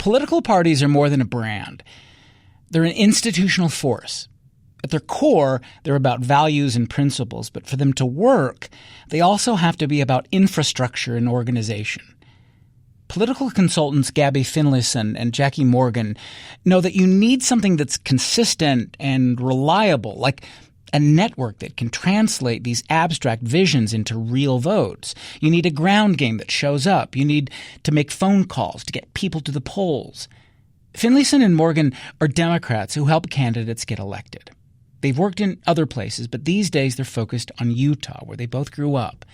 Political parties are more than a brand. They're an institutional force. At their core, they're about values and principles, but for them to work, they also have to be about infrastructure and organization. Political consultants Gabi Finlayson and Jackie Morgan know that you need something that's consistent and reliable, like a network that can translate these abstract visions into real votes. You need a ground game that shows up. You need to make phone calls to get people to the polls. Finlayson and Morgan are Democrats who help candidates get elected. They've worked in other places, but these days they're focused on Utah, where they both grew up.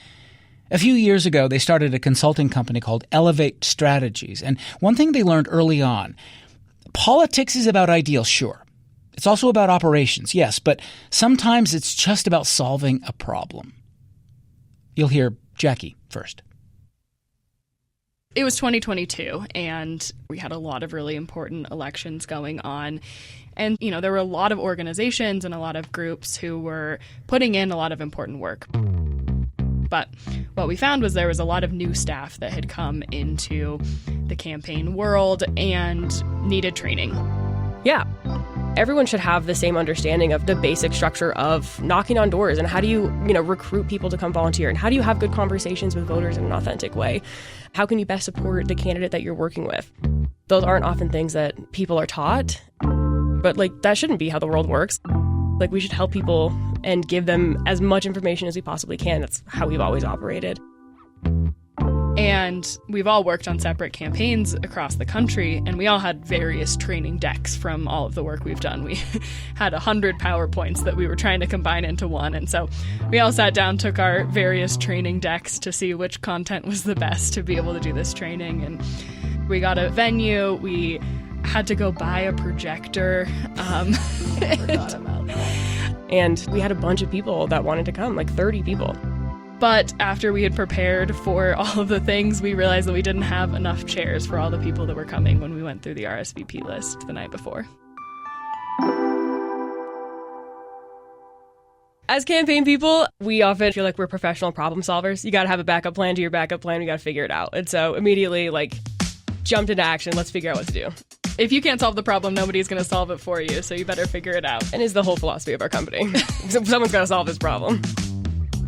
A few years ago, they started a consulting company called Elevate Strategies. And one thing they learned early on, politics is about ideals, sure. It's also about operations, yes, but sometimes it's just about solving a problem. You'll hear Jackie first. It was 2022, and we had a lot of really important elections going on. And, there were a lot of organizations and a lot of groups who were putting in a lot of important work. But what we found was there was a lot of new staff that had come into the campaign world and needed training. Yeah. Everyone should have the same understanding of the basic structure of knocking on doors and how do you, recruit people to come volunteer and how do you have good conversations with voters in an authentic way? How can you best support the candidate that you're working with? Those aren't often things that people are taught, but that shouldn't be how the world works. We should help people and give them as much information as we possibly can. That's how we've always operated. And we've all worked on separate campaigns across the country, and we all had various training decks from all of the work we've done. We had 100 PowerPoints that we were trying to combine into one, and so we all sat down, took our various training decks to see which content was the best to be able to do this training. And we got a venue. We had to go buy a projector. I forgot about that. And we had a bunch of people that wanted to come, 30 people. But after we had prepared for all of the things, we realized that we didn't have enough chairs for all the people that were coming when we went through the RSVP list the night before. As campaign people, we often feel like we're professional problem solvers. You got to have a backup plan to your backup plan. We got to figure it out. And so immediately, jumped into action. Let's figure out what to do. If you can't solve the problem, nobody's going to solve it for you. So you better figure it out. And is the whole philosophy of our company. Someone's got to solve this problem.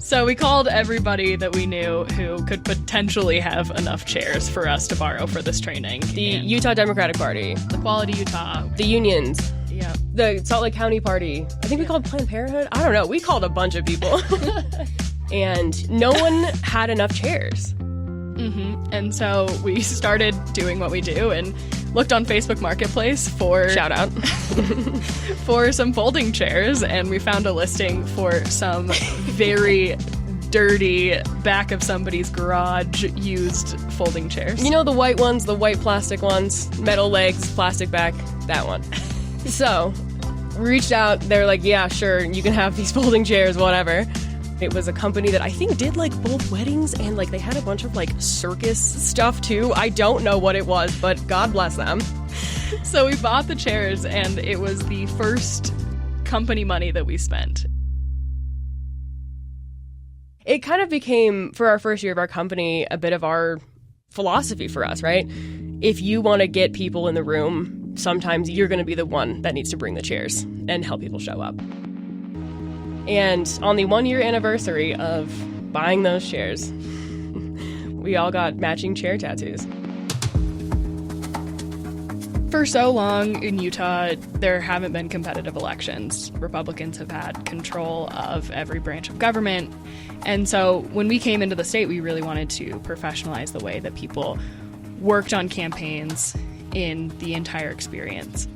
So we called everybody that we knew who could potentially have enough chairs for us to borrow for this training. The Utah Democratic Party. The Quality Utah. The unions. Yeah. The Salt Lake County Party. I think we called Planned Parenthood. I don't know. We called a bunch of people. And no one had enough chairs. Mm-hmm. And so we started doing what we do and looked on Facebook Marketplace for... Shout out. for some folding chairs, and we found a listing for some very dirty back of somebody's garage used folding chairs. The white ones, the white plastic ones, metal legs, plastic back, that one. So we reached out. They're like, yeah, sure, you can have these folding chairs, whatever. It was a company that I think did both weddings and they had a bunch of circus stuff too. I don't know what it was, but God bless them. So we bought the chairs, and it was the first company money that we spent. It kind of became, for our first year of our company, a bit of our philosophy for us, right? If you want to get people in the room, sometimes you're going to be the one that needs to bring the chairs and help people show up. And on the 1-year anniversary of buying those chairs, we all got matching chair tattoos. For so long in Utah, there haven't been competitive elections. Republicans have had control of every branch of government. And so when we came into the state, we really wanted to professionalize the way that people worked on campaigns in the entire experience.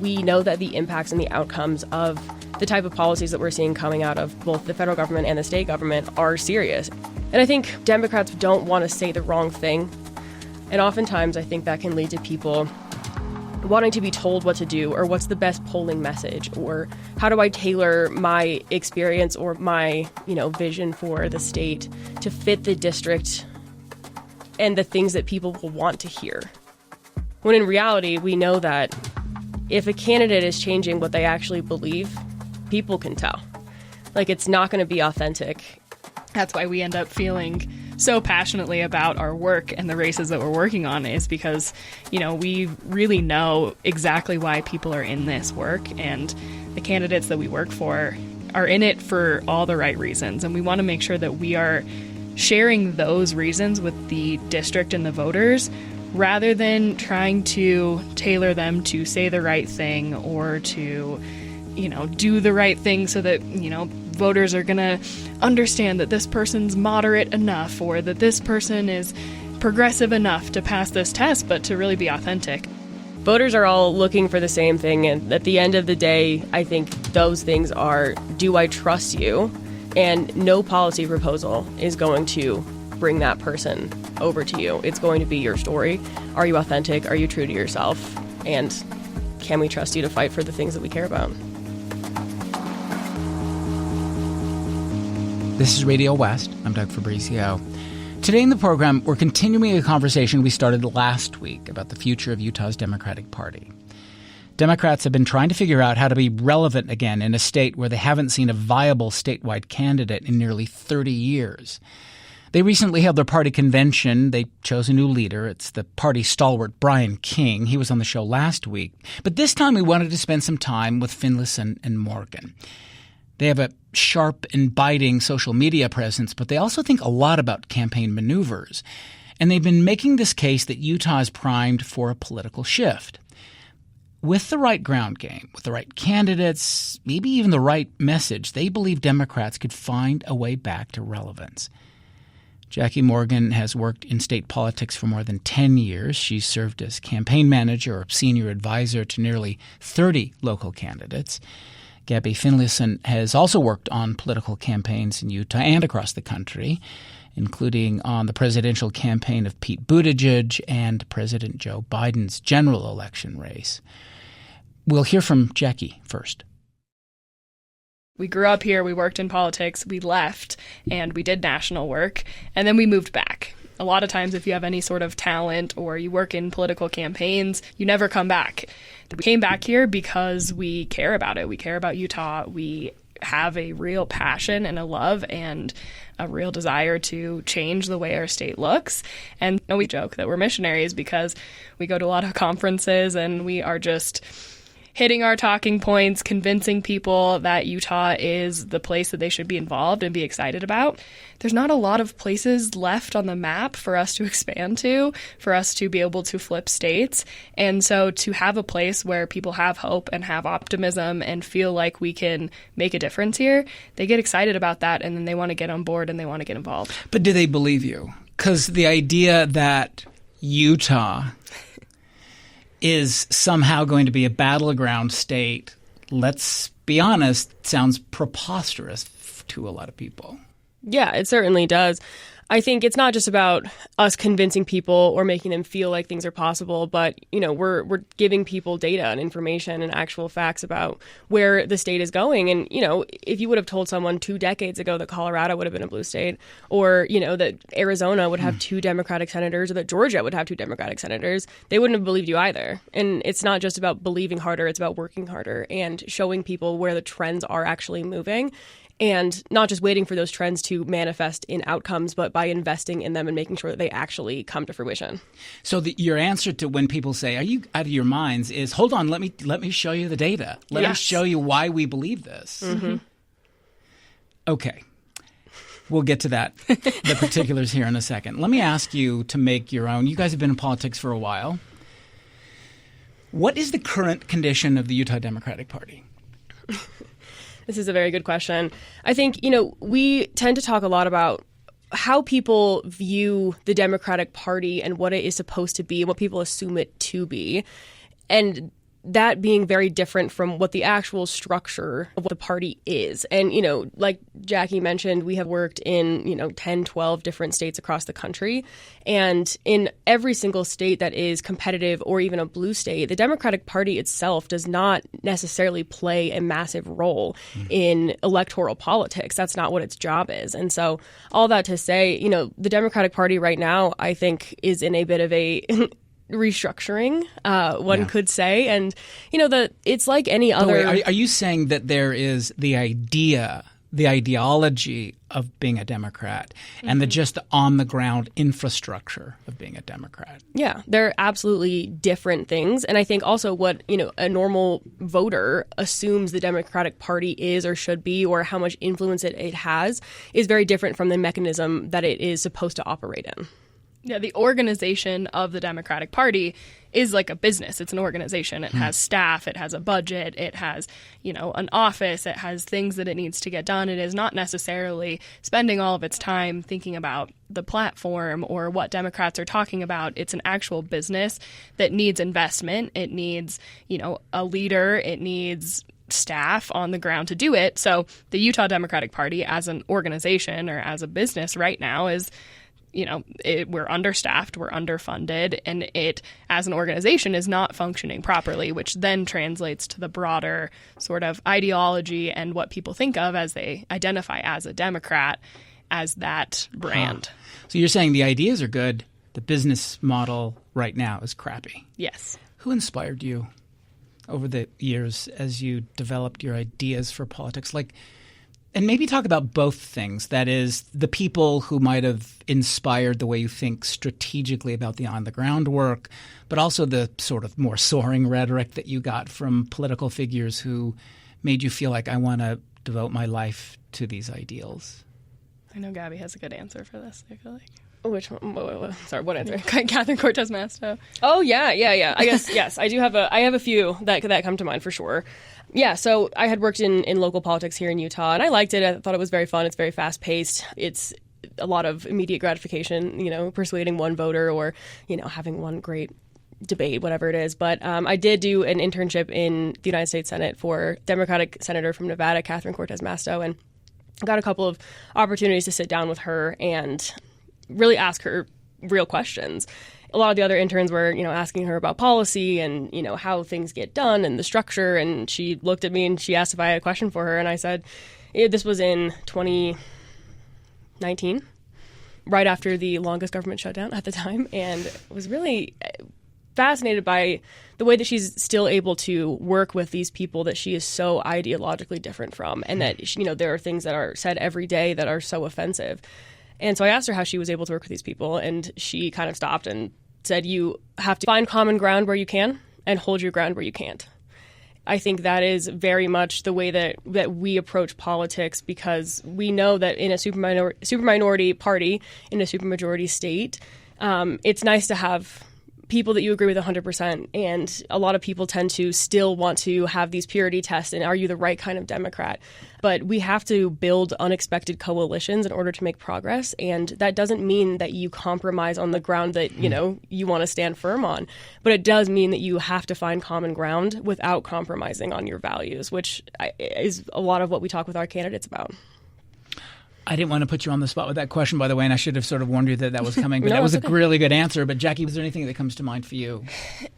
We know that the impacts and the outcomes of the type of policies that we're seeing coming out of both the federal government and the state government are serious. And I think Democrats don't want to say the wrong thing. And oftentimes I think that can lead to people wanting to be told what to do or what's the best polling message or how do I tailor my experience or my, vision for the state to fit the district and the things that people will want to hear. When in reality, we know that if a candidate is changing what they actually believe, people can tell. It's not going to be authentic. That's why we end up feeling so passionately about our work and the races that we're working on is because, we really know exactly why people are in this work, and the candidates that we work for are in it for all the right reasons. And we want to make sure that we are sharing those reasons with the district and the voters, rather than trying to tailor them to say the right thing or to, do the right thing so that, voters are going to understand that this person's moderate enough or that this person is progressive enough to pass this test, but to really be authentic. Voters are all looking for the same thing, and at the end of the day, I think those things are, do I trust you? And no policy proposal is going to bring that person over to you. It's going to be your story. Are you authentic? Are you true to yourself? And can we trust you to fight for the things that we care about? This is RadioWest. I'm Doug Fabrizio. Today in the program, we're continuing a conversation we started last week about the future of Utah's Democratic Party. Democrats have been trying to figure out how to be relevant again in a state where they haven't seen a viable statewide candidate in nearly 30 years. They recently held their party convention. They chose a new leader. It's the party stalwart Brian King. He was on the show last week. But this time we wanted to spend some time with Finlayson and Morgan. They have a sharp and biting social media presence, but they also think a lot about campaign maneuvers. And they've been making this case that Utah is primed for a political shift. With the right ground game, with the right candidates, maybe even the right message, they believe Democrats could find a way back to relevance. Jackie Morgan has worked in state politics for more than 10 years. She's served as campaign manager or senior advisor to nearly 30 local candidates. Gabi Finlayson has also worked on political campaigns in Utah and across the country, including on the presidential campaign of Pete Buttigieg and President Joe Biden's general election race. We'll hear from Jackie first. We grew up here, we worked in politics, we left, and we did national work, and then we moved back. A lot of times if you have any sort of talent or you work in political campaigns, you never come back. We came back here because we care about it. We care about Utah. We have a real passion and a love and a real desire to change the way our state looks. And we joke that we're missionaries because we go to a lot of conferences and we are just hitting our talking points, convincing people that Utah is the place that they should be involved and be excited about. There's not a lot of places left on the map for us to expand to, for us to be able to flip states. And so to have a place where people have hope and have optimism and feel like we can make a difference here, they get excited about that and then they want to get on board and they want to get involved. But do they believe you? Because the idea that Utah is somehow going to be a battleground state, let's be honest, sounds preposterous to a lot of people. Yeah, it certainly does. I think it's not just about us convincing people or making them feel like things are possible, but, we're giving people data and information and actual facts about where the state is going. And, if you would have told someone 2 decades ago that Colorado would have been a blue state, or, that Arizona would have 2 Democratic senators, or that Georgia would have 2 Democratic senators, they wouldn't have believed you either. And it's not just about believing harder, it's about working harder and showing people where the trends are actually moving. And not just waiting for those trends to manifest in outcomes, but by investing in them and making sure that they actually come to fruition. So your answer to when people say, "Are you out of your minds?" is, "Hold on, let me show you the data. Let me show you why we believe this." Mm-hmm. Okay, we'll get to that, the particulars here in a second. Let me ask you to make your own. You guys have been in politics for a while. What is the current condition of the Utah Democratic Party? This is a very good question. I think, we tend to talk a lot about how people view the Democratic Party and what it is supposed to be and what people assume it to be. And that being very different from what the actual structure of what the party is. And, like Jackie mentioned, we have worked in, 10, 12 different states across the country. And in every single state that is competitive or even a blue state, the Democratic Party itself does not necessarily play a massive role in electoral politics. That's not what its job is. And so all that to say, the Democratic Party right now, I think, is in a bit of a restructuring, one could say. And, it's like any other. Wait, are you saying that there is the ideology of being a Democrat and just the on-the-ground infrastructure of being a Democrat. Yeah, they're absolutely different things. And I think also what, a normal voter assumes the Democratic Party is or should be, or how much influence it has, is very different from the mechanism that it is supposed to operate in. Yeah, the organization of the Democratic Party is like a business. It's an organization. It has staff. It has a budget. It has, an office. It has things that it needs to get done. It is not necessarily spending all of its time thinking about the platform or what Democrats are talking about. It's an actual business that needs investment. It needs, a leader. It needs staff on the ground to do it. So the Utah Democratic Party as an organization or as a business right now is we're understaffed, we're underfunded, and it, as an organization, is not functioning properly, which then translates to the broader sort of ideology and what people think of as they identify as a Democrat as that brand. So you're saying the ideas are good, the business model right now is crappy. Yes. Who inspired you over the years as you developed your ideas for politics? And maybe talk about both things. That is, the people who might have inspired the way you think strategically about the on-the-ground work, but also the sort of more soaring rhetoric that you got from political figures who made you feel like, I want to devote my life to these ideals. I know Gabi has a good answer for this, I feel like. Which one? Sorry, what answer? Catherine Cortez Masto. Oh, yeah. I guess, yes. I have a few that come to mind for sure. Yeah, so I had worked in local politics here in Utah, and I liked it. I thought it was very fun. It's very fast-paced. It's a lot of immediate gratification, persuading one voter or, having one great debate, whatever it is. But I did do an internship in the United States Senate for Democratic Senator from Nevada, Catherine Cortez Masto, and got a couple of opportunities to sit down with her and really ask her real questions. A lot of the other interns were, asking her about policy and, how things get done and the structure. And she looked at me and she asked if I had a question for her. And I said, this was in 2019, right after the longest government shutdown at the time, and was really fascinated by the way that she's still able to work with these people that she is so ideologically different from. And that, there are things that are said every day that are so offensive. And so I asked her how she was able to work with these people, and she kind of stopped and said, you have to find common ground where you can and hold your ground where you can't. I think that is very much the way that we approach politics, because we know that in a super minority party, in a supermajority state, it's nice to have people that you agree with 100%. And a lot of people tend to still want to have these purity tests and are you the right kind of Democrat? But we have to build unexpected coalitions in order to make progress. And that doesn't mean that you compromise on the ground that, you want to stand firm on. But it does mean that you have to find common ground without compromising on your values, which is a lot of what we talk with our candidates about. I didn't want to put you on the spot with that question, by the way, and I should have sort of warned you that was coming. But No, that was a okay. really good answer. But Jackie, was there anything that comes to mind for you?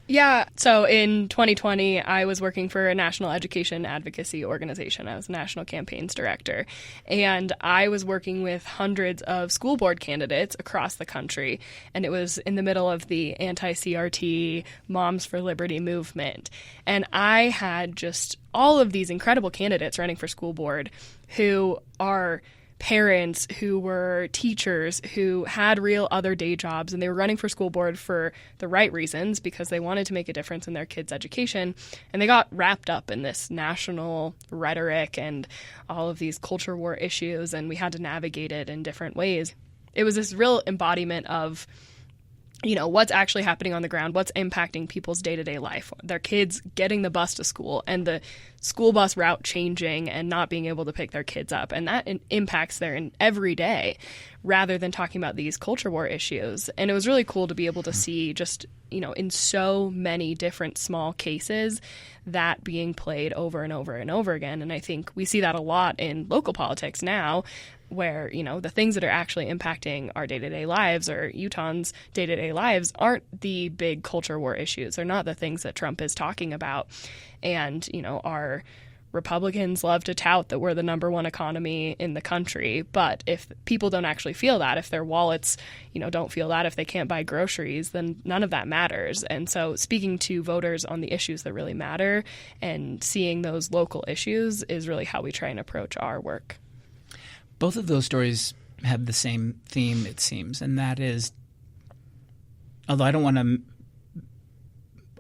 Yeah. So in 2020, I was working for a national education advocacy organization. I was national campaigns director. And I was working with hundreds of school board candidates across the country. And it was in the middle of the anti-CRT, Moms for Liberty movement. And I had just all of these incredible candidates running for school board who are parents, who were teachers, who had real other day jobs, and they were running for school board for the right reasons because they wanted to make a difference in their kids' education. And they got wrapped up in this national rhetoric and all of these culture war issues, and we had to navigate it in different ways. It was this real embodiment of what's actually happening on the ground, what's impacting people's day-to-day life, their kids getting the bus to school and the school bus route changing and not being able to pick their kids up. And that impacts their every day rather than talking about these culture war issues. And it was really cool to be able to see just, in so many different small cases that being played over and over and over again. And I think we see that a lot in local politics now, where, the things that are actually impacting our day-to-day lives or Utahns' day-to-day lives aren't the big culture war issues. They're not the things that Trump is talking about. And, our Republicans love to tout that we're the number one economy in the country. But if people don't actually feel that, if their wallets, don't feel that, if they can't buy groceries, then none of that matters. And so speaking to voters on the issues that really matter and seeing those local issues is really how we try and approach our work. Both of those stories have the same theme, it seems, and that is, although I don't want to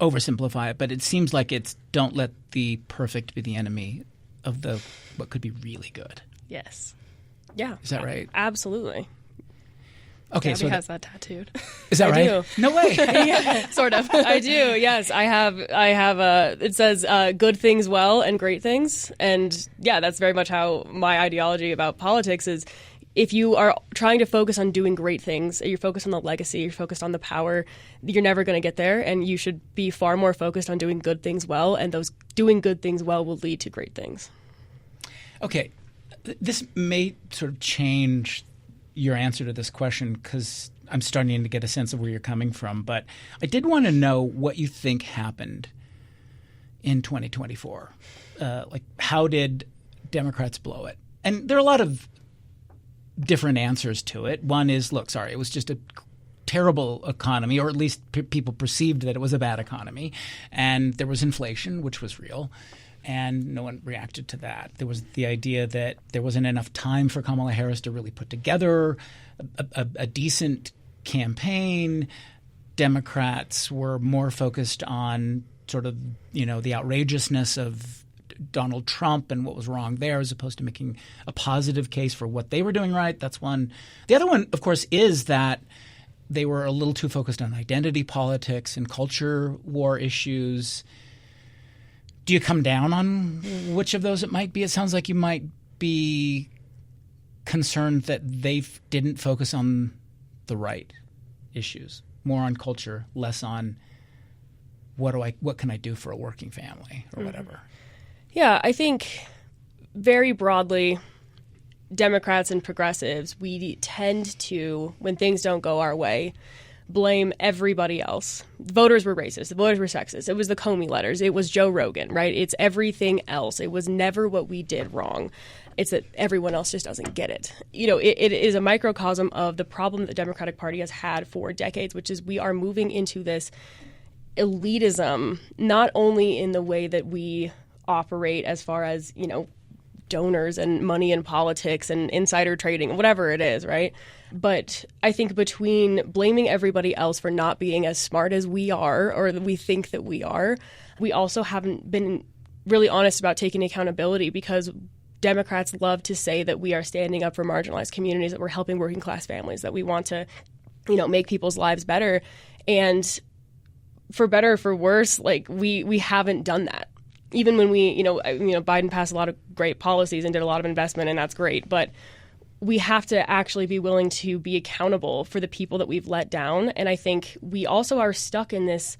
oversimplify it, but it seems like it's don't let the perfect be the enemy of the what could be really good. Yes. Yeah. Is that right? Absolutely. Okay, Gabby has that tattooed. Is that right? Do. No way. Yeah, sort of. I do. Yes, I have. It says good things well and great things, and yeah, that's very much how my ideology about politics is. If you are trying to focus on doing great things, you're focused on the legacy, you're focused on the power, you're never going to get there, and you should be far more focused on doing good things well, and those doing good things well will lead to great things. Okay, this may sort of change your answer to this question because I'm starting to get a sense of where you're coming from. But I did want to know what you think happened in 2024. Like, how did Democrats blow it? And there are a lot of different answers to it. One is, look, sorry, it was just a terrible economy, or at least people perceived that it was a bad economy. And there was inflation, which was real. And no one reacted to that. There was the idea that there wasn't enough time for Kamala Harris to really put together a decent campaign. Democrats were more focused on sort of, the outrageousness of Donald Trump and what was wrong there, as opposed to making a positive case for what they were doing right. That's one. The other one, of course, is that they were a little too focused on identity politics and culture war issues. Do you come down on which of those it might be? It sounds like you might be concerned that they didn't focus on the right issues, more on culture, less on what can I do for a working family or whatever. Yeah, I think very broadly, Democrats and progressives, we tend to, when things don't go our way, blame everybody else. Voters were racist. The voters were sexist. It was the Comey letters. It was Joe Rogan, right? It's everything else. It was never what we did wrong. It's that everyone else just doesn't get it. It is a microcosm of the problem that the Democratic Party has had for decades, which is we are moving into this elitism, not only in the way that we operate as far as, donors and money in politics and insider trading, whatever it is, right? But I think between blaming everybody else for not being as smart as we are, or that we think that we are, we also haven't been really honest about taking accountability, because Democrats love to say that we are standing up for marginalized communities, that we're helping working class families, that we want to, make people's lives better. And for better or for worse, like we haven't done that. Even when we, Biden passed a lot of great policies and did a lot of investment, and that's great. But we have to actually be willing to be accountable for the people that we've let down. And I think we also are stuck in this,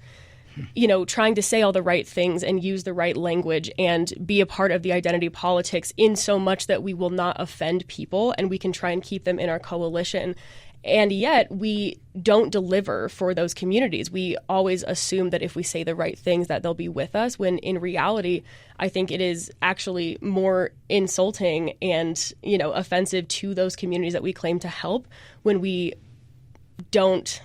trying to say all the right things and use the right language and be a part of the identity politics in so much that we will not offend people and we can try and keep them in our coalition. And yet we don't deliver for those communities. We always assume that if we say the right things that they'll be with us, when in reality, I think it is actually more insulting and, offensive to those communities that we claim to help when we don't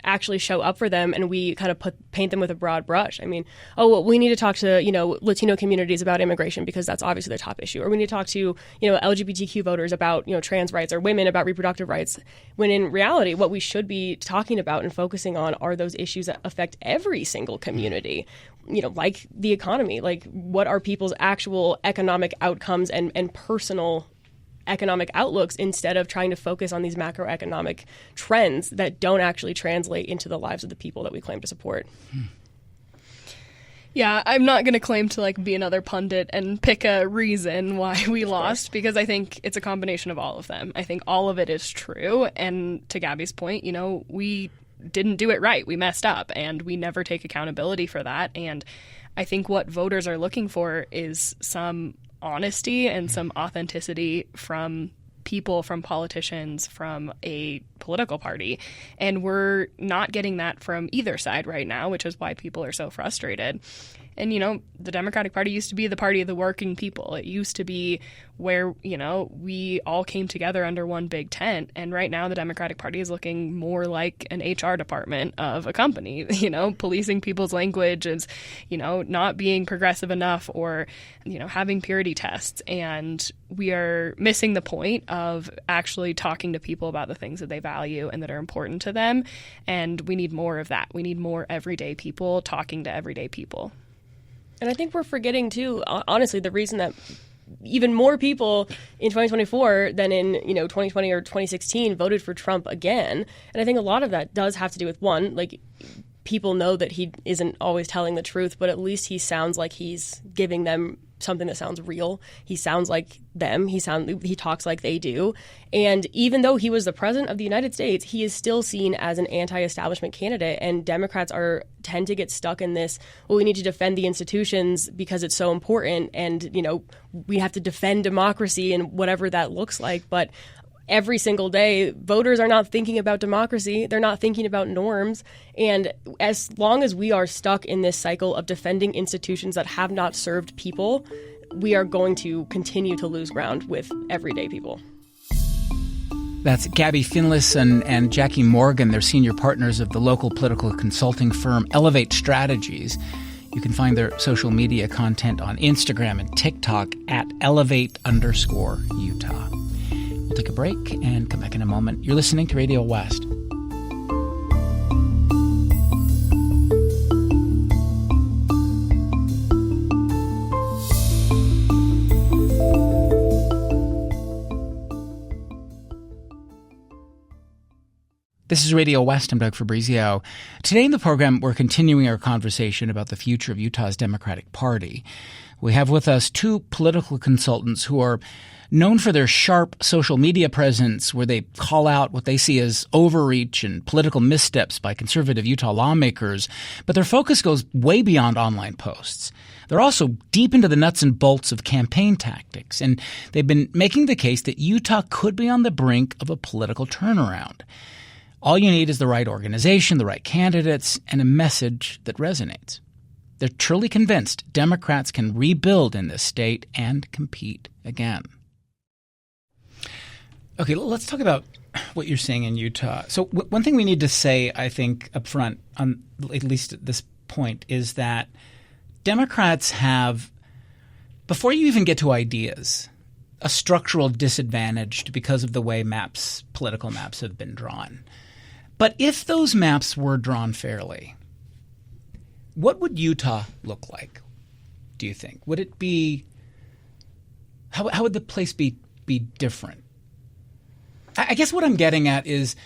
actually show up for them and we kind of paint them with a broad brush. I mean, we need to talk to, Latino communities about immigration because that's obviously the top issue. Or we need to talk to, LGBTQ voters about, trans rights, or women about reproductive rights. When in reality, what we should be talking about and focusing on are those issues that affect every single community, like the economy, like what are people's actual economic outcomes and personal economic outlooks, instead of trying to focus on these macroeconomic trends that don't actually translate into the lives of the people that we claim to support. Yeah, I'm not going to claim to be another pundit and pick a reason why we lost, because I think it's a combination of all of them. I think all of it is true. And to Gabby's point, we didn't do it right. We messed up, and we never take accountability for that. And I think what voters are looking for is some honesty and some authenticity from people, from politicians, from a political party. And we're not getting that from either side right now, which is why people are so frustrated. And, the Democratic Party used to be the party of the working people. It used to be where, we all came together under one big tent. And right now the Democratic Party is looking more like an HR department of a company, policing people's language is, not being progressive enough or, having purity tests. And we are missing the point of actually talking to people about the things that they value and that are important to them. And we need more of that. We need more everyday people talking to everyday people. And I think we're forgetting, too, honestly, the reason that even more people in 2024 than in 2020 or 2016 voted for Trump again. And I think a lot of that does have to do with, one, like, people know that he isn't always telling the truth, but at least he sounds like he's giving them something that sounds real. He sounds like them. He talks like they do. And even though he was the president of the United States, he is still seen as an anti-establishment candidate. And Democrats tend to get stuck in this, well, we need to defend the institutions because it's so important. And, we have to defend democracy and whatever that looks like. But every single day, voters are not thinking about democracy. They're not thinking about norms. And as long as we are stuck in this cycle of defending institutions that have not served people, we are going to continue to lose ground with everyday people. That's Gabi Finlayson and Jackie Morgan. They're senior partners of the local political consulting firm Elevate Strategies. You can find their social media content on Instagram and TikTok at elevate_Utah. We'll take a break and come back in a moment. You're listening to Radio West. This is Radio West. I'm Doug Fabrizio. Today in the program, we're continuing our conversation about the future of Utah's Democratic Party. We have with us two political consultants who are known for their sharp social media presence, where they call out what they see as overreach and political missteps by conservative Utah lawmakers. But their focus goes way beyond online posts. They're also deep into the nuts and bolts of campaign tactics, and they've been making the case that Utah could be on the brink of a political turnaround. All you need is the right organization, the right candidates, and a message that resonates. They're truly convinced Democrats can rebuild in this state and compete again. Okay, let's talk about what you're seeing in Utah. So one thing we need to say, I think, up front, on at least at this point, is that Democrats have, before you even get to ideas, a structural disadvantage because of the way political maps have been drawn. But if those maps were drawn fairly, what would Utah look like, do you think? Would it be – how would the place be different? I guess what I'm getting at is,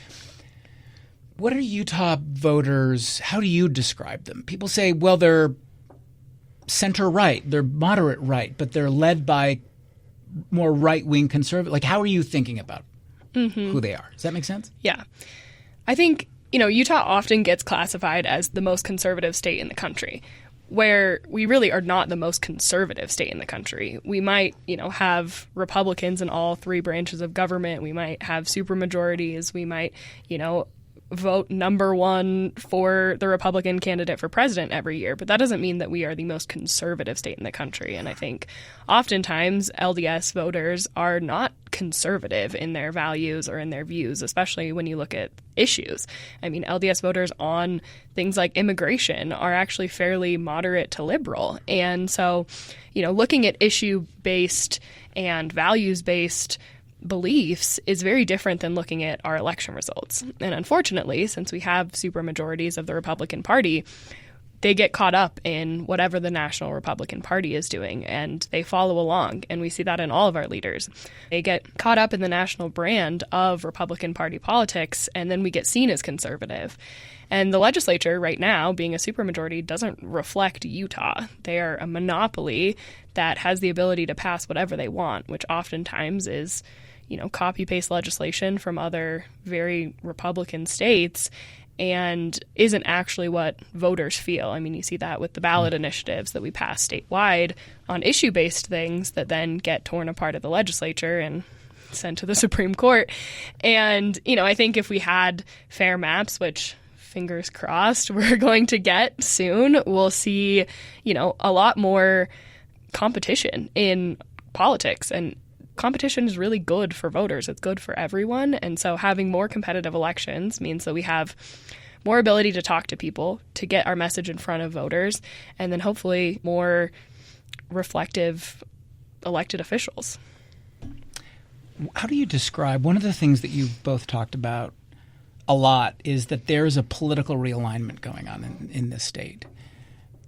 what are Utah voters – how do you describe them? People say, well, they're center-right, they're moderate right, but they're led by more right-wing conservative. Like, how are you thinking about who they are? Does that make sense? Yeah. I think, Utah often gets classified as the most conservative state in the country, where we really are not the most conservative state in the country. We might, have Republicans in all three branches of government. We might have supermajorities. We might, vote number one for the Republican candidate for president every year. But that doesn't mean that we are the most conservative state in the country. And I think oftentimes LDS voters are not conservative in their values or in their views, especially when you look at issues. I mean, LDS voters on things like immigration are actually fairly moderate to liberal. And so, looking at issue-based and values-based beliefs is very different than looking at our election results. And unfortunately, since we have supermajorities of the Republican Party, they get caught up in whatever the National Republican Party is doing, and they follow along. And we see that in all of our leaders. They get caught up in the national brand of Republican Party politics, and then we get seen as conservative. And the legislature right now, being a supermajority, doesn't reflect Utah. They are a monopoly that has the ability to pass whatever they want, which oftentimes is copy-paste legislation from other very Republican states and isn't actually what voters feel. I mean, you see that with the ballot initiatives that we pass statewide on issue-based things that then get torn apart at the legislature and sent to the Supreme Court. And, I think if we had fair maps, which fingers crossed, we're going to get soon. We'll see, a lot more competition in politics, and competition is really good for voters. It's good for everyone. And so having more competitive elections means that we have more ability to talk to people, to get our message in front of voters, and then hopefully more reflective elected officials. How do you describe, one of the things that you both talked about a lot is that there's a political realignment going on in this state.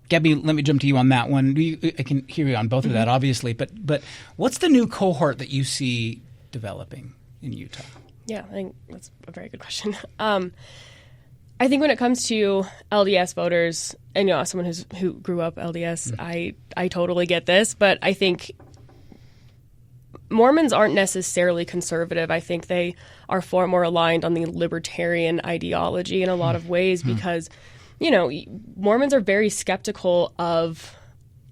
Gabi, let me jump to you on that one. I can hear you on both of that, obviously, but what's the new cohort that you see developing in Utah? Yeah, I think that's a very good question. I think when it comes to LDS voters, and as someone who grew up LDS, I totally get this, but I think Mormons aren't necessarily conservative. I think they are far more aligned on the libertarian ideology in a lot of ways because, Mormons are very skeptical of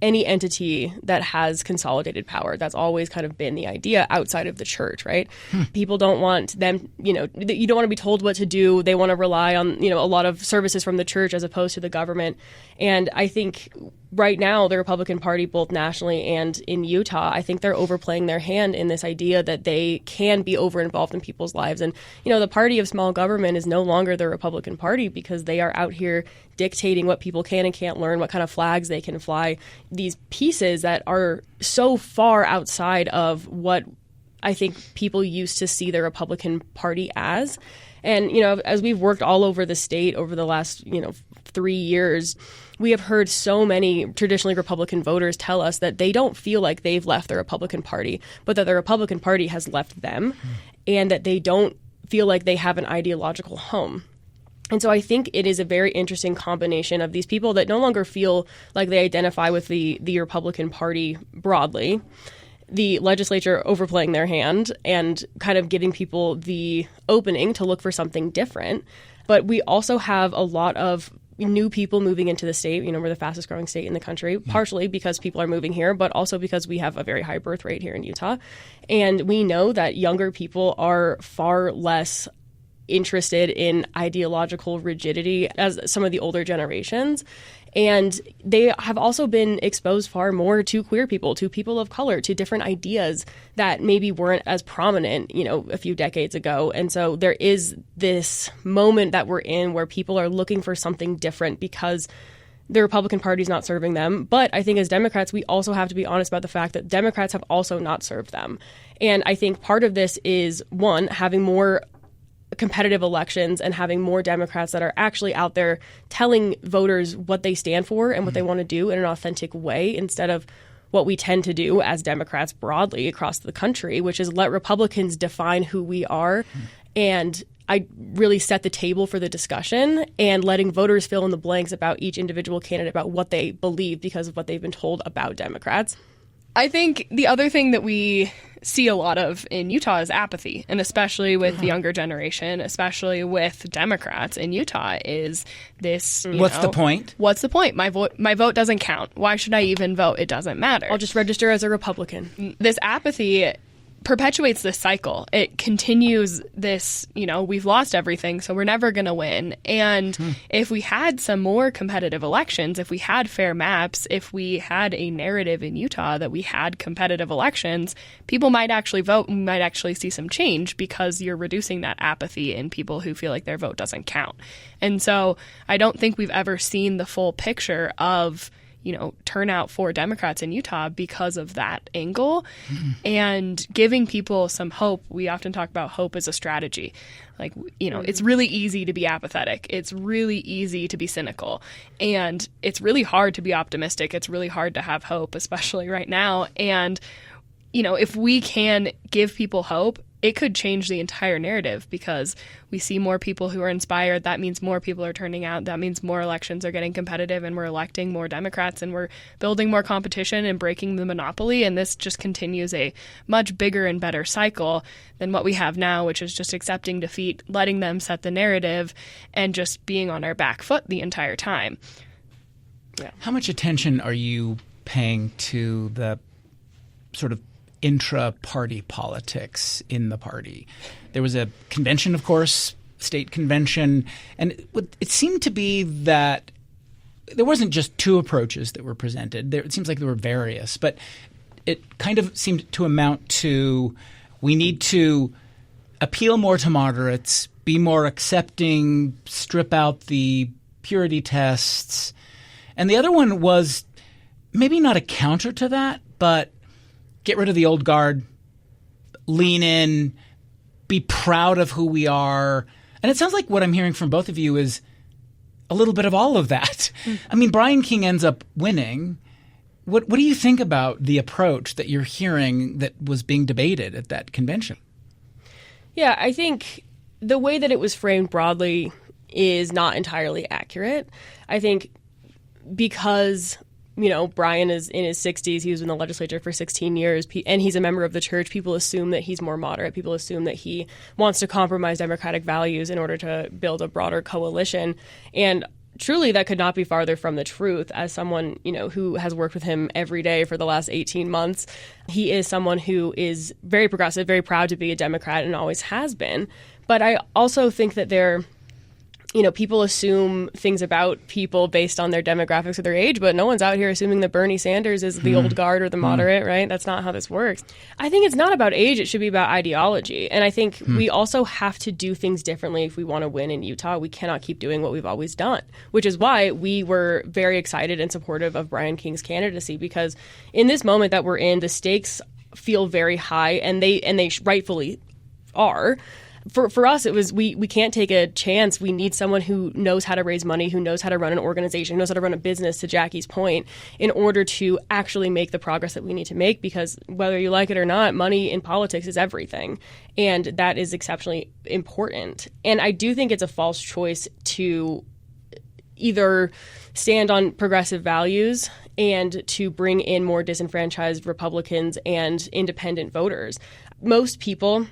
any entity that has consolidated power. That's always kind of been the idea outside of the church, right? People don't want them, you don't want to be told what to do. They want to rely on, a lot of services from the church as opposed to the government. And I think right now the Republican Party, both nationally and in Utah, I think they're overplaying their hand in this idea that they can be over-involved in people's lives. And, the party of small government is no longer the Republican Party because they are out here dictating what people can and can't learn, what kind of flags they can fly, these pieces that are so far outside of what I think people used to see the Republican Party as. And, as we've worked all over the state over the last, 3 years, we have heard so many traditionally Republican voters tell us that they don't feel like they've left the Republican Party, but that the Republican Party has left them and that they don't feel like they have an ideological home. And so I think it is a very interesting combination of these people that no longer feel like they identify with the Republican Party broadly, the legislature overplaying their hand and kind of giving people the opening to look for something different. But we also have a lot of new people moving into the state. We're the fastest growing state in the country, partially because people are moving here, but also because we have a very high birth rate here in Utah. And we know that younger people are far less interested in ideological rigidity as some of the older generations. And they have also been exposed far more to queer people, to people of color, to different ideas that maybe weren't as prominent, a few decades ago. And so there is this moment that we're in where people are looking for something different because the Republican Party is not serving them. But I think as Democrats, we also have to be honest about the fact that Democrats have also not served them. And I think part of this is, one, having more competitive elections and having more Democrats that are actually out there telling voters what they stand for and what they want to do in an authentic way instead of what we tend to do as Democrats broadly across the country, which is let Republicans define who we are and I really set the table for the discussion and letting voters fill in the blanks about each individual candidate, about what they believe because of what they've been told about Democrats. I think the other thing that we see a lot of in Utah is apathy, and especially with the younger generation, especially with Democrats in Utah, is this, What's the point? What's the point? My vote doesn't count. Why should I even vote? It doesn't matter. I'll just register as a Republican. This apathy perpetuates this cycle. It continues this, we've lost everything, so we're never going to win. And if we had some more competitive elections, if we had fair maps, if we had a narrative in Utah that we had competitive elections, people might actually vote and we might actually see some change because you're reducing that apathy in people who feel like their vote doesn't count. And so I don't think we've ever seen the full picture of turnout for Democrats in Utah because of that angle and giving people some hope. We often talk about hope as a strategy. Like, it's really easy to be apathetic. It's really easy to be cynical. And it's really hard to be optimistic. It's really hard to have hope, especially right now. And, if we can give people hope, it could change the entire narrative because we see more people who are inspired. That means more people are turning out. That means more elections are getting competitive and we're electing more Democrats and we're building more competition and breaking the monopoly. And this just continues a much bigger and better cycle than what we have now, which is just accepting defeat, letting them set the narrative, and just being on our back foot the entire time. Yeah. How much attention are you paying to the sort of intra-party politics in the party? There was a convention, of course, state convention. And it seemed to be that there wasn't just two approaches that were presented. It seems like there were various, but it kind of seemed to amount to we need to appeal more to moderates, be more accepting, strip out the purity tests. And the other one was maybe not a counter to that, but get rid of the old guard, lean in, be proud of who we are. And it sounds like what I'm hearing from both of you is a little bit of all of that. I mean, Brian King ends up winning. What do you think about the approach that you're hearing that was being debated at that convention? Yeah, I think the way that it was framed broadly is not entirely accurate. I think because, Brian is in his 60s, he was in the legislature for 16 years, and he's a member of the church, people assume that he's more moderate. People assume that he wants to compromise democratic values in order to build a broader coalition. And truly, that could not be farther from the truth. As someone, who has worked with him every day for the last 18 months, he is someone who is very progressive, very proud to be a Democrat, and always has been. But I also think that people assume things about people based on their demographics or their age, but no one's out here assuming that Bernie Sanders is the old guard or the moderate, right? That's not how this works. I think it's not about age. It should be about ideology. And I think we also have to do things differently if we want to win in Utah. We cannot keep doing what we've always done, which is why we were very excited and supportive of Brian King's candidacy, because in this moment that we're in, the stakes feel very high, and they rightfully are. For us, it was we can't take a chance. We need someone who knows how to raise money, who knows how to run an organization, who knows how to run a business, to Jackie's point, in order to actually make the progress that we need to make, because whether you like it or not, money in politics is everything. And that is exceptionally important. And I do think it's a false choice to either stand on progressive values and to bring in more disenfranchised Republicans and independent voters. Most people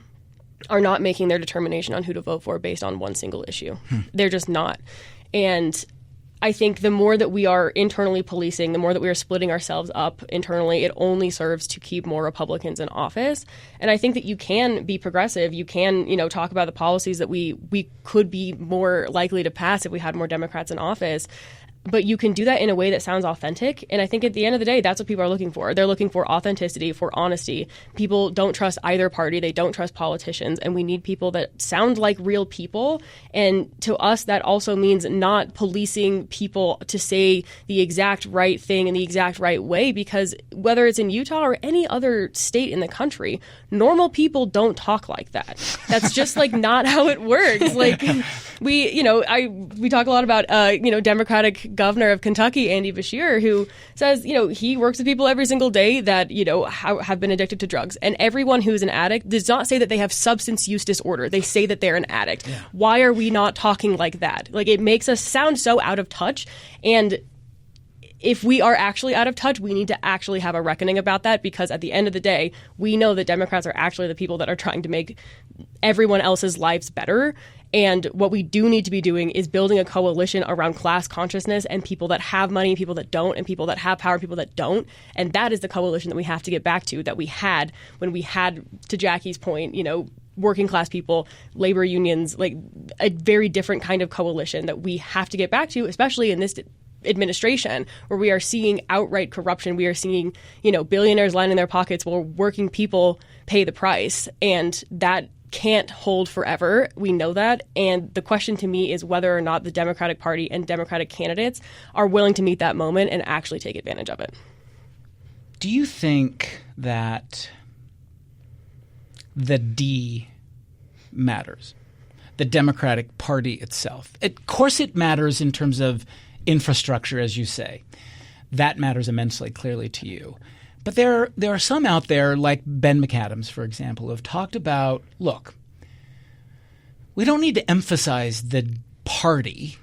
are not making their determination on who to vote for based on one single issue. They're just not. And I think the more that we are internally policing, the more that we are splitting ourselves up internally, it only serves to keep more Republicans in office. And I think that you can be progressive. You can, talk about the policies that we could be more likely to pass if we had more Democrats in office. But you can do that in a way that sounds authentic. And I think at the end of the day, that's what people are looking for. They're looking for authenticity, for honesty. People don't trust either party. They don't trust politicians. And we need people that sound like real people. And to us, that also means not policing people to say the exact right thing in the exact right way, because whether it's in Utah or any other state in the country, normal people don't talk like that. That's just not how it works. We talk a lot about, Democratic governor of Kentucky, Andy Beshear, who says, he works with people every single day that, have been addicted to drugs. And everyone who's an addict does not say that they have substance use disorder. They say that they're an addict. Yeah. Why are we not talking like that? It makes us sound so out of touch. And if we are actually out of touch, we need to actually have a reckoning about that, because at the end of the day, we know that Democrats are actually the people that are trying to make everyone else's lives better. And what we do need to be doing is building a coalition around class consciousness and people that have money, people that don't, and people that have power, people that don't. And that is the coalition that we have to get back to, that we had when we had, to Jackie's point, working class people, labor unions, a very different kind of coalition that we have to get back to, especially in this administration, where we are seeing outright corruption. We are seeing, billionaires lining their pockets while working people pay the price. And that can't hold forever. We know that. And the question to me is whether or not the Democratic Party and Democratic candidates are willing to meet that moment and actually take advantage of it. Do you think that the D matters? The Democratic Party itself? Of course it matters in terms of infrastructure, as you say. That matters immensely, clearly, to you. But there are some out there, like Ben McAdams, for example, who have talked about, look, we don't need to emphasize the party.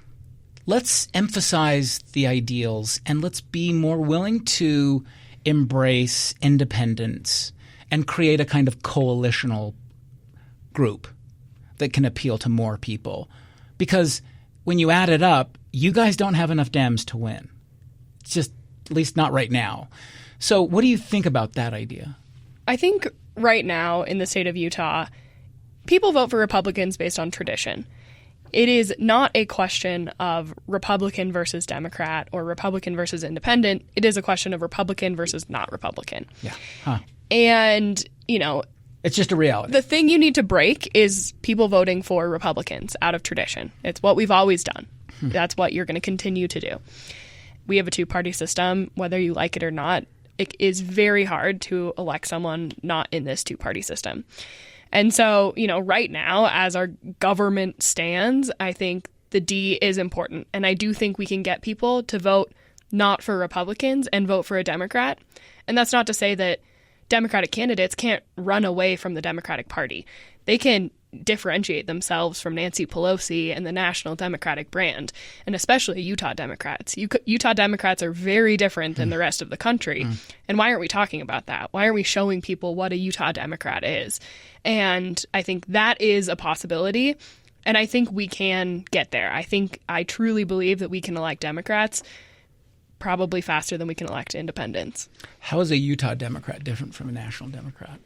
Let's emphasize the ideals, and let's be more willing to embrace independence and create a kind of coalitional group that can appeal to more people. Because when you add it up, you guys don't have enough Dems to win. It's just, at least not right now. So what do you think about that idea? I think right now in the state of Utah, people vote for Republicans based on tradition. It is not a question of Republican versus Democrat or Republican versus independent. It is a question of Republican versus not Republican. Yeah. Huh. And, it's just a reality. The thing you need to break is people voting for Republicans out of tradition. It's what we've always done. That's what you're going to continue to do. We have a two-party system. Whether you like it or not, it is very hard to elect someone not in this two-party system. And so, right now, as our government stands, I think the D is important. And I do think we can get people to vote not for Republicans and vote for a Democrat. And that's not to say that Democratic candidates can't run away from the Democratic Party. They can differentiate themselves from Nancy Pelosi and the National Democratic brand, and especially Utah Democrats. Utah Democrats are very different than the rest of the country. And why aren't we talking about that? Why aren't we showing people what a Utah Democrat is? And I think that is a possibility. And I think we can get there. I truly believe that we can elect Democrats probably faster than we can elect independents. How is a Utah Democrat different from a national Democrat?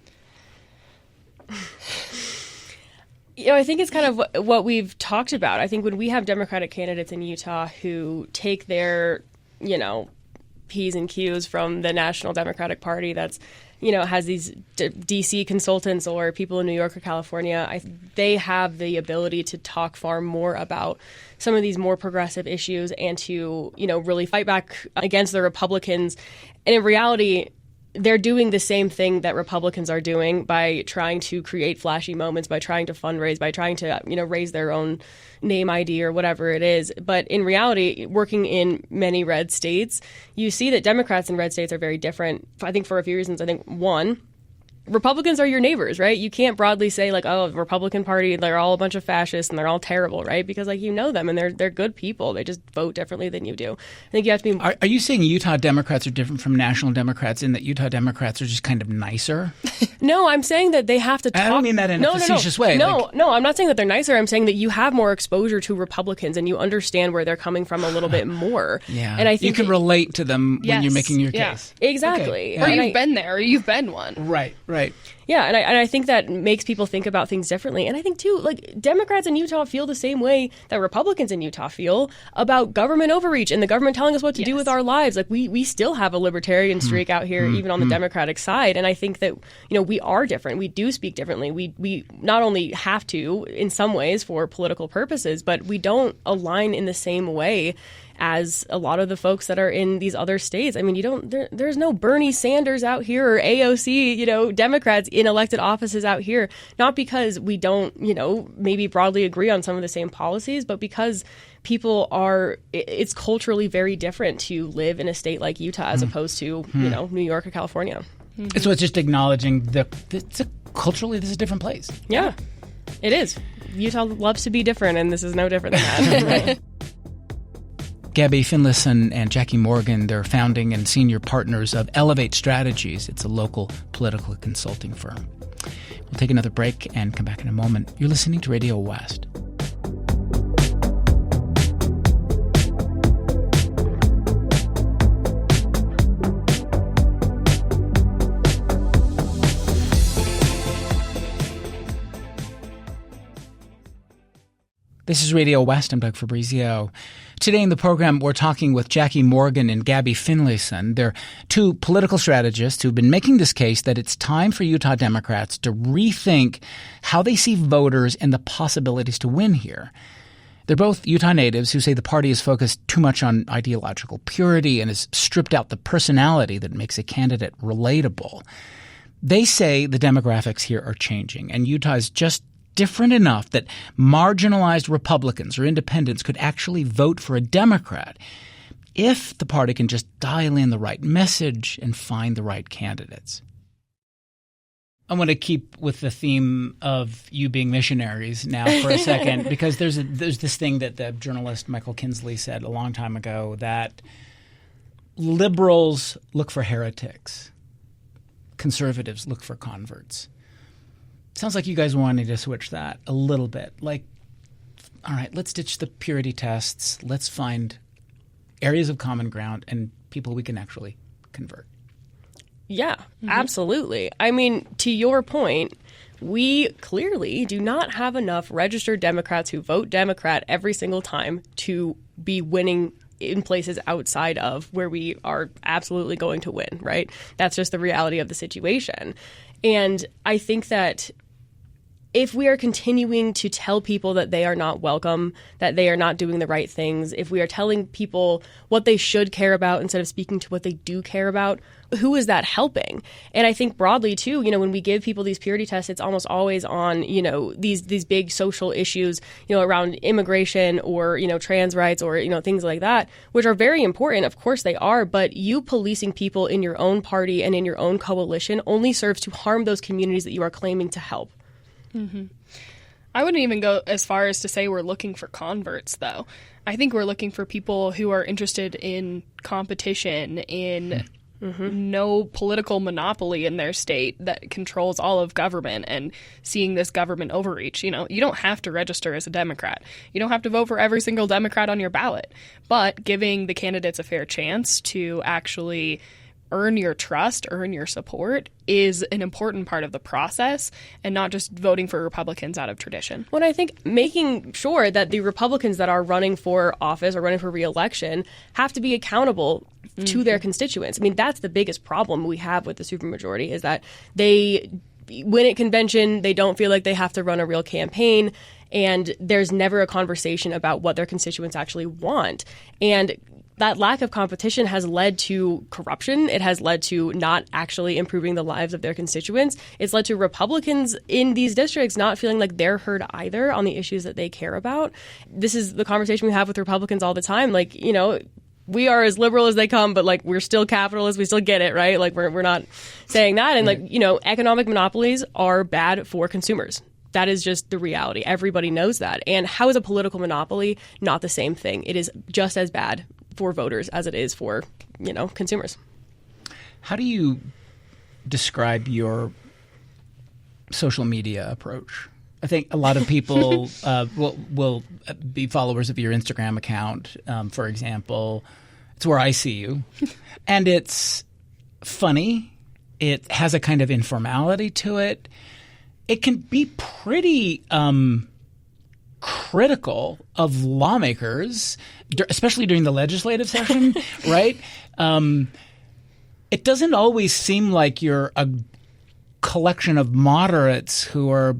I think it's kind of what we've talked about. I think when we have Democratic candidates in Utah who take their, P's and Q's from the National Democratic Party that's, has these D.C. consultants or people in New York or California, they have the ability to talk far more about some of these more progressive issues and to, really fight back against the Republicans. And in reality, they're doing the same thing that Republicans are doing by trying to create flashy moments, by trying to fundraise, by trying to, raise their own name ID or whatever it is. But in reality, working in many red states, you see that Democrats in red states are very different. I think for a few reasons. I think one, Republicans are your neighbors, right? You can't broadly say the Republican Party, they're all a bunch of fascists and they're all terrible, right? Because you know them and they're good people. They just vote differently than you do. I think you have to be. Are you saying Utah Democrats are different from national Democrats in that Utah Democrats are just kind of nicer? No, I'm saying that they have to talk. I don't mean that in a facetious way. No, I'm not saying that they're nicer. I'm saying that you have more exposure to Republicans and you understand where they're coming from a little bit more. Yeah. And I think you can relate to them when you're making your case. Exactly. Okay. Or you've been there, or you've been one. Right. Yeah, and I think that makes people think about things differently. And I think, too, Democrats in Utah feel the same way that Republicans in Utah feel about government overreach and the government telling us what to do with our lives. We still have a libertarian streak out here, even on the Democratic side. And I think that, we are different. We do speak differently. We not only have to, in some ways, for political purposes, but we don't align in the same way as a lot of the folks that are in these other states. I mean, there's no Bernie Sanders out here or AOC, Democrats in elected offices out here, not because we don't, maybe broadly agree on some of the same policies, but because it's culturally very different to live in a state like Utah as opposed to, New York or California. So it's just acknowledging culturally this is a different place. Yeah, it is. Utah loves to be different, and this is no different than that. Gabi Finlayson and Jackie Morgan, they're founding and senior partners of Elevate Strategies. It's a local political consulting firm. We'll take another break and come back in a moment. You're listening to Radio West. This is Radio West. I'm Doug Fabrizio. Today in the program, we're talking with Jackie Morgan and Gabi Finlayson. They're two political strategists who've been making this case that it's time for Utah Democrats to rethink how they see voters and the possibilities to win here. They're both Utah natives who say the party is focused too much on ideological purity and has stripped out the personality that makes a candidate relatable. They say the demographics here are changing, and Utah is just different enough that marginalized Republicans or independents could actually vote for a Democrat if the party can just dial in the right message and find the right candidates. I want to keep with the theme of you being missionaries now for a second, because there's this thing that the journalist Michael Kinsley said a long time ago, that liberals look for heretics, conservatives look for converts. Sounds like you guys wanted to switch that a little bit. All right, let's ditch the purity tests. Let's find areas of common ground and people we can actually convert. Yeah, absolutely. I mean, to your point, we clearly do not have enough registered Democrats who vote Democrat every single time to be winning in places outside of where we are absolutely going to win, right? That's just the reality of the situation. And I think that if we are continuing to tell people that they are not welcome, that they are not doing the right things, if we are telling people what they should care about instead of speaking to what they do care about, who is that helping? And I think broadly, too, when we give people these purity tests, it's almost always on, these big social issues, around immigration or, trans rights or, things like that, which are very important. Of course they are. But you policing people in your own party and in your own coalition only serves to harm those communities that you are claiming to help. Mm-hmm. I wouldn't even go as far as to say we're looking for converts, though. I think we're looking for people who are interested in competition, in no political monopoly in their state that controls all of government and seeing this government overreach. You don't have to register as a Democrat. You don't have to vote for every single Democrat on your ballot. But giving the candidates a fair chance to actually earn your trust, earn your support is an important part of the process, and not just voting for Republicans out of tradition. Well, I think making sure that the Republicans that are running for office or running for re-election have to be accountable to their constituents. I mean, that's the biggest problem we have with the supermajority, is that they win at convention, they don't feel like they have to run a real campaign, and there's never a conversation about what their constituents actually want. And that lack of competition has led to corruption. It has led to not actually improving the lives of their constituents. It's led to Republicans in these districts not feeling like they're heard either on the issues that they care about. This is the conversation we have with Republicans all the time. Like, we are as liberal as they come, but like we're still capitalists. We still get it, right? Like we're not saying that. And like, economic monopolies are bad for consumers. That is just the reality. Everybody knows that. And how is a political monopoly not the same thing? It is just as bad for voters as it is for, consumers. How do you describe your social media approach? I think a lot of people will be followers of your Instagram account, for example. It's where I see you. And it's funny. It has a kind of informality to it. It can be pretty critical of lawmakers, especially during the legislative session, right? It doesn't always seem like you're a collection of moderates who are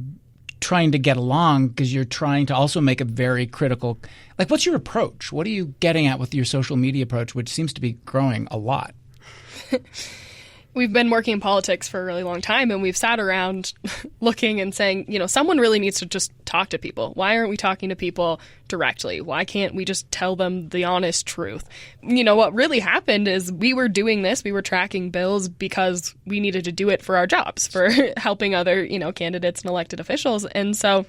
trying to get along, because you're trying to also make a very critical – like, what's your approach? What are you getting at with your social media approach, which seems to be growing a lot? We've been working in politics for a really long time, and we've sat around looking and saying, someone really needs to just talk to people. Why aren't we talking to people directly? Why can't we just tell them the honest truth? What really happened is we were doing this. We were tracking bills because we needed to do it for our jobs, for helping other, candidates and elected officials. And so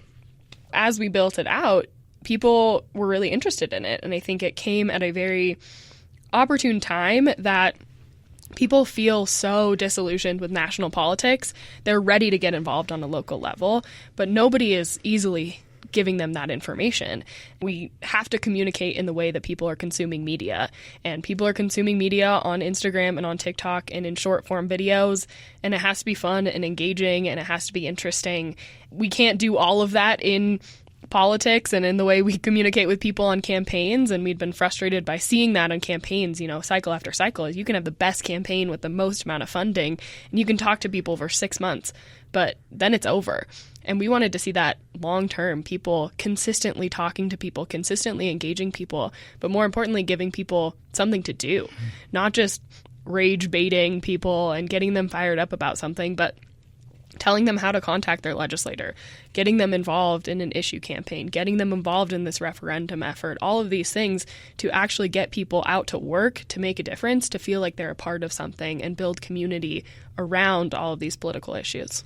as we built it out, people were really interested in it. And I think it came at a very opportune time that people feel so disillusioned with national politics. They're ready to get involved on a local level, but nobody is easily giving them that information. We have to communicate in the way that people are consuming media, and people are consuming media on Instagram and on TikTok and in short form videos, and it has to be fun and engaging, and it has to be interesting. We can't do all of that in politics and in the way we communicate with people on campaigns, and we'd been frustrated by seeing that on campaigns, cycle after cycle. You can have the best campaign with the most amount of funding, and you can talk to people for 6 months, but then it's over. And we wanted to see that long term, people consistently talking to people, consistently engaging people, but more importantly, giving people something to do, not just rage baiting people and getting them fired up about something, but telling them how to contact their legislator, getting them involved in an issue campaign, getting them involved in this referendum effort, all of these things to actually get people out to work, to make a difference, to feel like they're a part of something and build community around all of these political issues.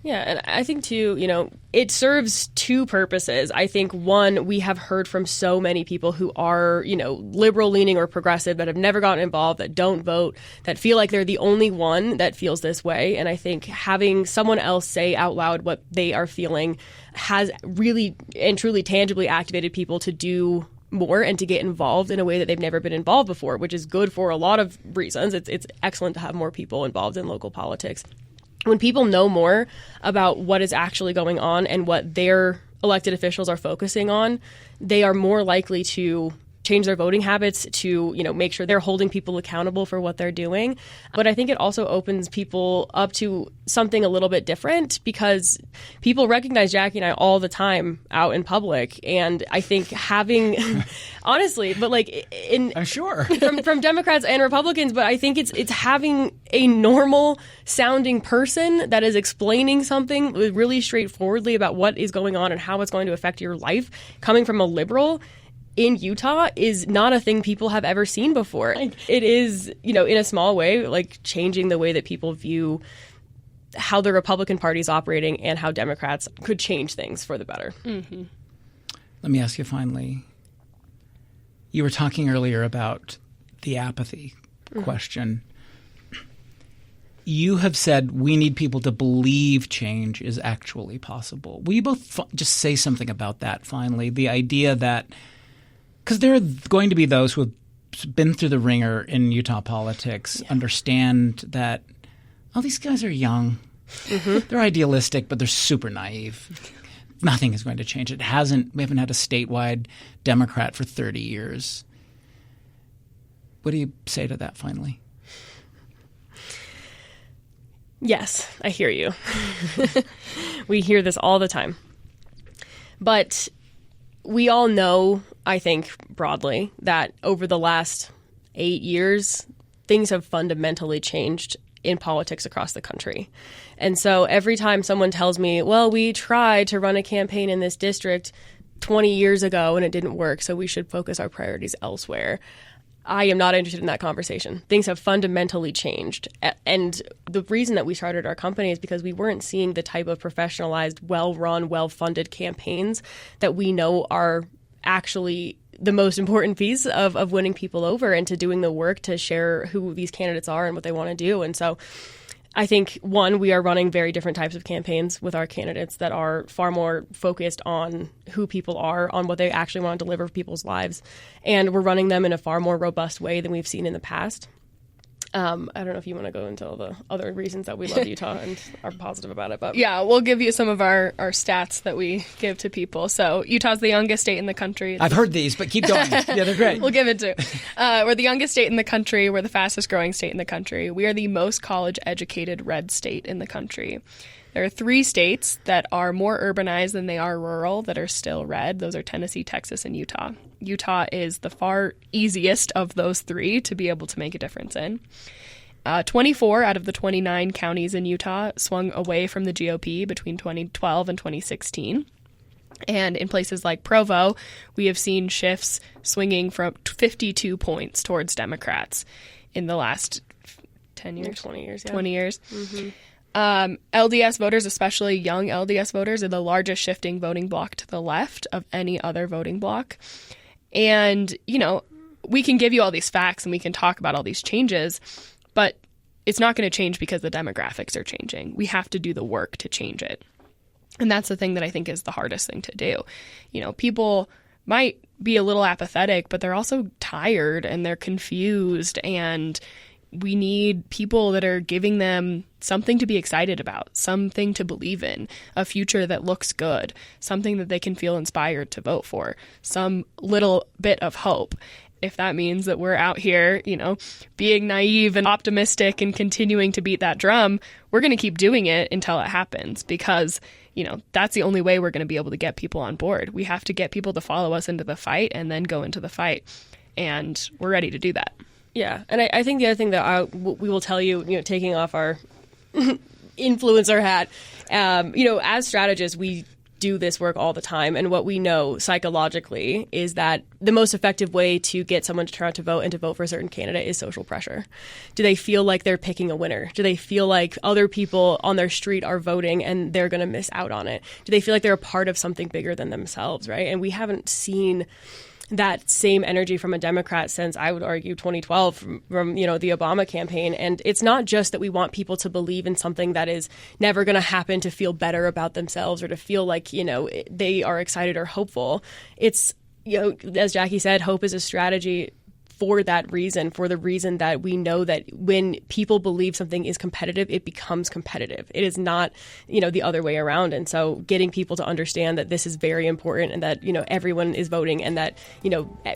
Yeah, and I think, too, it serves two purposes. I think, one, we have heard from so many people who are, liberal-leaning or progressive that have never gotten involved, that don't vote, that feel like they're the only one that feels this way. And I think having someone else say out loud what they are feeling has really and truly tangibly activated people to do more and to get involved in a way that they've never been involved before, which is good for a lot of reasons. It's excellent to have more people involved in local politics. When people know more about what is actually going on and what their elected officials are focusing on, they are more likely to change their voting habits, to, make sure they're holding people accountable for what they're doing. But I think it also opens people up to something a little bit different, because people recognize Jackie and I all the time out in public. And I think having, honestly, but I'm sure from Democrats and Republicans, but I think it's having a normal sounding person that is explaining something really straightforwardly about what is going on and how it's going to affect your life, coming from a liberal in Utah, is not a thing people have ever seen before. It is, in a small way, changing the way that people view how the Republican Party is operating and how Democrats could change things for the better. Mm-hmm. Let me ask you finally, you were talking earlier about the apathy question. You have said we need people to believe change is actually possible. Will you both just say something about that finally? The idea that – because there are going to be those who have been through the ringer in Utah politics, understand that, these guys are young. Mm-hmm. They're idealistic, but they're super naive. Nothing is going to change. We haven't had a statewide Democrat for 30 years. What do you say to that finally? Yes, I hear you. We hear this all the time. But we all know, I think, broadly, that over the last 8 years, things have fundamentally changed in politics across the country. And so every time someone tells me, well, we tried to run a campaign in this district 20 years ago and it didn't work, so we should focus our priorities elsewhere, I am not interested in that conversation. Things have fundamentally changed. And the reason that we started our company is because we weren't seeing the type of professionalized, well-run, well-funded campaigns that we know are actually the most important piece of winning people over and to doing the work to share who these candidates are and what they want to do. And so I think, one, we are running very different types of campaigns with our candidates that are far more focused on who people are, on what they actually want to deliver for people's lives. And we're running them in a far more robust way than we've seen in the past. I don't know if you want to go into all the other reasons that we love Utah and are positive about it. But yeah, we'll give you some of our stats that we give to people. So Utah's the youngest state in the country. I've heard these, but keep going. Yeah, they're great. We'll give it to. We're the youngest state in the country. We're the fastest growing state in the country. We are the most college-educated red state in the country. There are 3 states that are more urbanized than they are rural that are still red. Those are Tennessee, Texas, and Utah. Utah is the far easiest of those 3 to be able to make a difference in. 24 out of the 29 counties in Utah swung away from the GOP between 2012 and 2016. And in places like Provo, we have seen shifts swinging from 52 points towards Democrats in the last 10 years. 20 years, yeah. 20 years. Mm-hmm. LDS voters, especially young LDS voters, are the largest shifting voting bloc to the left of any other voting bloc. And, we can give you all these facts and we can talk about all these changes, but it's not going to change because the demographics are changing. We have to do the work to change it. And that's the thing that I think is the hardest thing to do. People might be a little apathetic, but they're also tired and they're confused, and we need people that are giving them something to be excited about, something to believe in, a future that looks good, something that they can feel inspired to vote for, some little bit of hope. If that means that we're out here, being naive and optimistic and continuing to beat that drum, we're going to keep doing it until it happens, because, that's the only way we're going to be able to get people on board. We have to get people to follow us into the fight and then go into the fight. And we're ready to do that. Yeah, and I think the other thing that we will tell you, taking off our influencer hat, as strategists, we do this work all the time. And what we know psychologically is that the most effective way to get someone to turn out to vote and to vote for a certain candidate is social pressure. Do they feel like they're picking a winner? Do they feel like other people on their street are voting and they're going to miss out on it? Do they feel like they're a part of something bigger than themselves, right? And we haven't seen that same energy from a Democrat since, I would argue, 2012 from the Obama campaign. And it's not just that we want people to believe in something that is never going to happen, to feel better about themselves or to feel like, they are excited or hopeful. It's as Jackie said, hope is a strategy for that reason, for the reason that we know that when people believe something is competitive, it becomes competitive. It is not, the other way around. And so getting people to understand that this is very important and that, everyone is voting and that,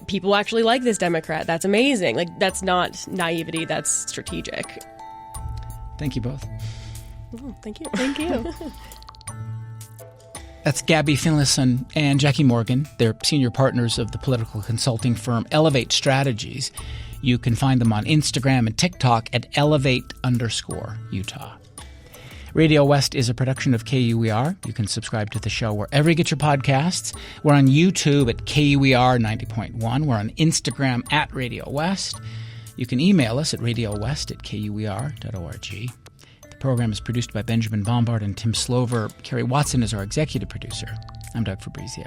people actually like this Democrat. That's amazing. Like, that's not naivety. That's strategic. Thank you both. Oh, thank you. Thank you. That's Gabi Finlayson and Jackie Morgan. They're senior partners of the political consulting firm Elevate Strategies. You can find them on Instagram and TikTok at elevate_Utah. Radio West is a production of KUER. You can subscribe to the show wherever you get your podcasts. We're on YouTube at KUER 90.1. We're on Instagram at Radio West. You can email us at radiowest@kuer.org. The program is produced by Benjamin Bombard and Tim Slover. Kerry Watson is our executive producer. I'm Doug Fabrizio.